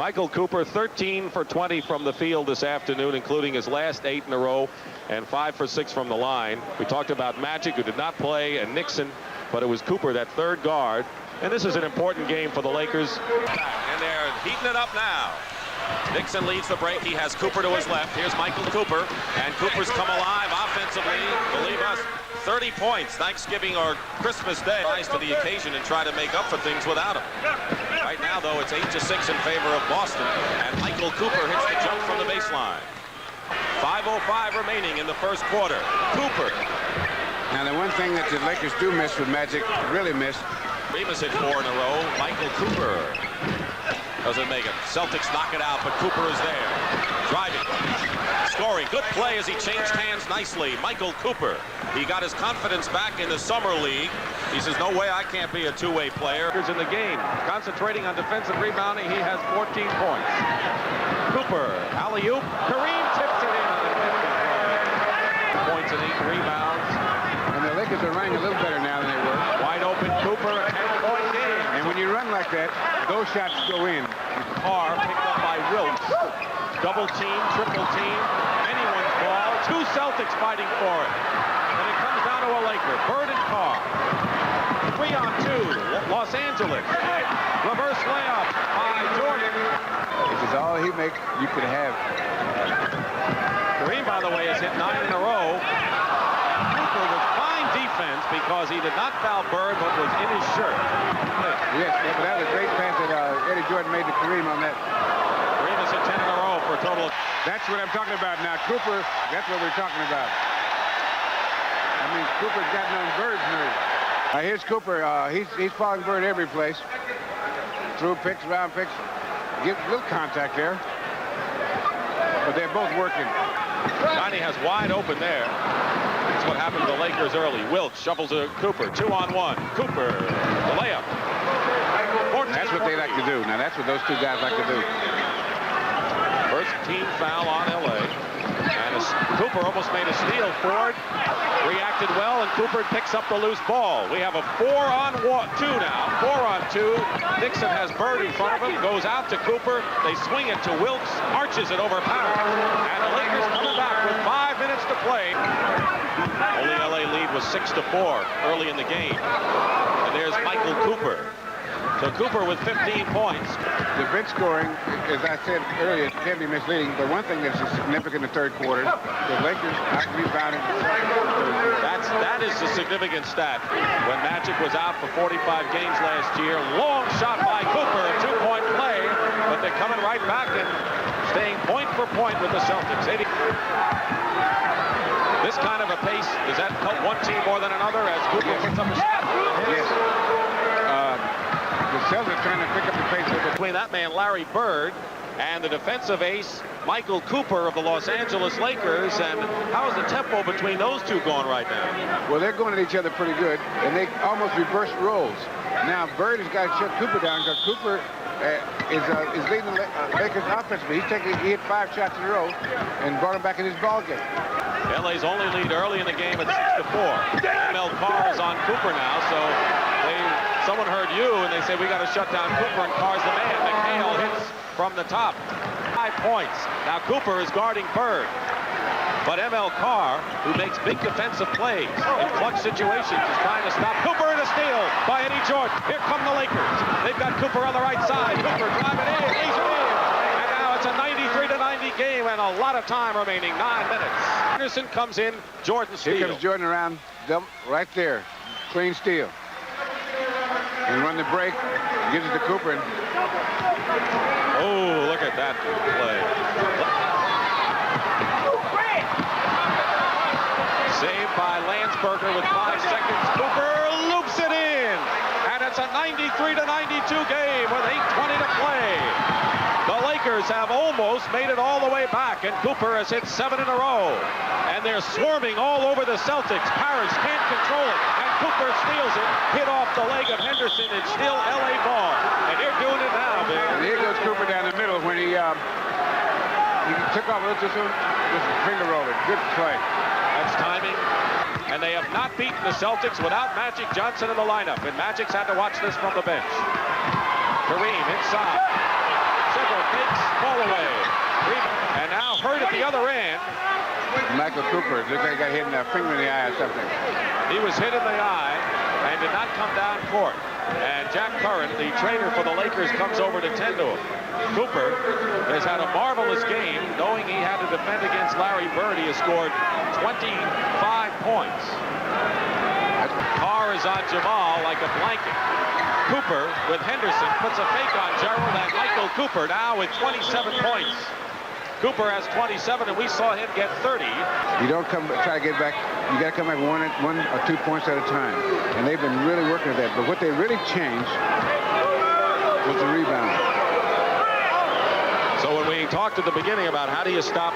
Michael Cooper, 13 for 20 from the field this afternoon, including his last 8 in a row, and 5 for 6 from the line. We talked about Magic, who did not play, and Nixon, but it was Cooper, that third guard. And this is an important game for the Lakers. And they're heating it up now. Nixon leads the break. He has Cooper to his left. Here's Michael Cooper, and Cooper's come alive offensively. Believe us, 30 points Thanksgiving or Christmas Day. Rise to the occasion and try to make up for things without him. Right now, though, it's 8-6 in favor of Boston, and Michael Cooper hits the jump from the baseline. 5:05 remaining in the first quarter. Cooper. Now, the one thing that the Lakers do miss with Magic, really miss. Remus hit 4 in a row. Michael Cooper doesn't make it. Celtics knock it out, but Cooper is there. Driving. Scoring. Good play as he changed hands nicely. Michael Cooper. He got his confidence back in the summer league. He says, no way I can't be a two-way player. In the game, concentrating on defensive rebounding, he has 14 points. Cooper, alley-oop. Kareem tips it in. Points and 8 rebounds. And the Lakers are running a little better now than they were. Wide open Cooper, 10-point game. And when you run like that, those shots go in. Carr picked up by Wilkes. Double team, triple team, anyone's ball. 2 Celtics fighting for it. And it comes down to a Laker. Bird and Carr. 3-on-2. Los Angeles. Reverse layup by Jordan. This is all he makes you could have. Kareem, by the way, has hit 9 in a row. Cooper was fine defense because he did not foul Bird, but was in his shirt. Yes, but that was a great pass that Eddie Jordan made to Kareem on that. Kareem has hit 10 in a row for a total of... That's what I'm talking about now. Cooper, that's what we're talking about. I mean, Cooper's gotten on Bird's nerves. Here's Cooper. He's following Bird every place. Through picks, round picks. Get a little contact there. But they're both working. Johnny has wide open there. That's what happened to the Lakers early. Wilkes shuffles to Cooper. 2-on-1. Cooper, the layup. That's what they like to do. Now, that's what those two guys like to do. First team foul on L.A. And Cooper almost made a steal. Ford reacted well, and Cooper picks up the loose ball. We have a 4-on-2 now. 4-on-2. Nixon has Bird in front of him. Goes out to Cooper. They swing it to Wilkes. Arches it over Powell. And the Lakers coming back with 5 minutes to play. Only L.A. lead was 6-4 early in the game. And there's Michael Cooper. So Cooper with 15 points. The bench scoring, as I said earlier, can be misleading, but one thing that's significant in the third quarter, the Lakers out-rebounding. That is a significant stat. When Magic was out for 45 games last year, long shot by Cooper, a 2-point play, but they're coming right back and staying point for point with the Celtics. This kind of a pace, does that help one team more than another as Cooper puts up a shot? Yes. The Celtics trying to pick up the pace between that man Larry Bird and the defensive ace Michael Cooper of the Los Angeles Lakers. And how is the tempo between those two going right now? Well, they're going at each other pretty good, and they almost reverse roles. Now Bird has got to shut Cooper down because Cooper is leading the Lakers offensively. He hit 5 shots in a row and brought him back in his ball game. LA's only lead early in the game at 6-4. ML Carr is on Cooper now, so someone heard you and they said we got to shut down Cooper, and Carr's the man. McHale hits from the top. 5 points. Now Cooper is guarding Bird. But ML Carr, who makes big defensive plays in clutch situations, is trying to stop Cooper, in a steal by Eddie Jordan. Here come the Lakers. They've got Cooper on the right side. Cooper driving in, lays it in. And now it's a 93-90 game and a lot of time remaining, 9 minutes. Anderson comes in, Jordan steal. Here comes Jordan around, right there. Clean steal. And run the break, gives it to Cooper. Oh, look at that play. Saved by Landsberger with 5 seconds. Cooper loops it in. And it's a 93-92 game with 8:20 to play. The Lakers have almost made it all the way back, and Cooper has hit 7 in a row. And they're swarming all over the Celtics. Parrish can't control it, and Cooper steals it. Hit off the leg of Henderson. It's still L.A. ball. And they're doing it now, Bill. And here goes Cooper down the middle when he took off a little too soon. Just finger rolled it. Good play. That's timing. And they have not beaten the Celtics without Magic Johnson in the lineup. And Magic's had to watch this from the bench. Kareem inside. Several the other end. Michael Cooper. Looks like he got hit in the finger in the eye or something. He was hit in the eye and did not come down court. And Jack Curran, the trainer for the Lakers, comes over to tend to him. Cooper has had a marvelous game, knowing he had to defend against Larry Bird. He has scored 25 points. Carr is on Jamal like a blanket. Cooper with Henderson puts a fake on Gerald, and Michael Cooper now with 27 points. Cooper has 27, and we saw him get 30. You don't try to get back. You got to come back one or 2 points at a time. And they've been really working at that. But what they really changed was the rebound. So when we talked at the beginning about how do you stop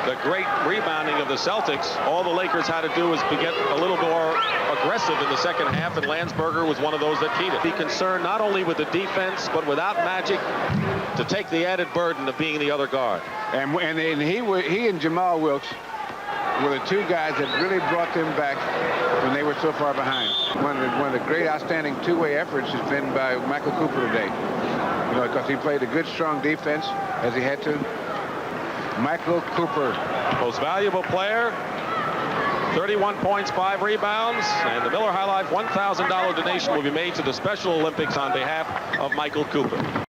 the great rebounding of the Celtics, all the Lakers had to do was get a little more aggressive in the second half, and Landsberger was one of those that keyed it. Be concerned not only with the defense, but without Magic to take the added burden of being the other guard. And he and Jamal Wilkes were the two guys that really brought them back when they were so far behind. One of the great outstanding two-way efforts has been by Michael Cooper today. You know, because he played a good, strong defense as he had to. Michael Cooper. Most valuable player, 31 points, 5 rebounds, and the Miller High Life $1,000 donation will be made to the Special Olympics on behalf of Michael Cooper.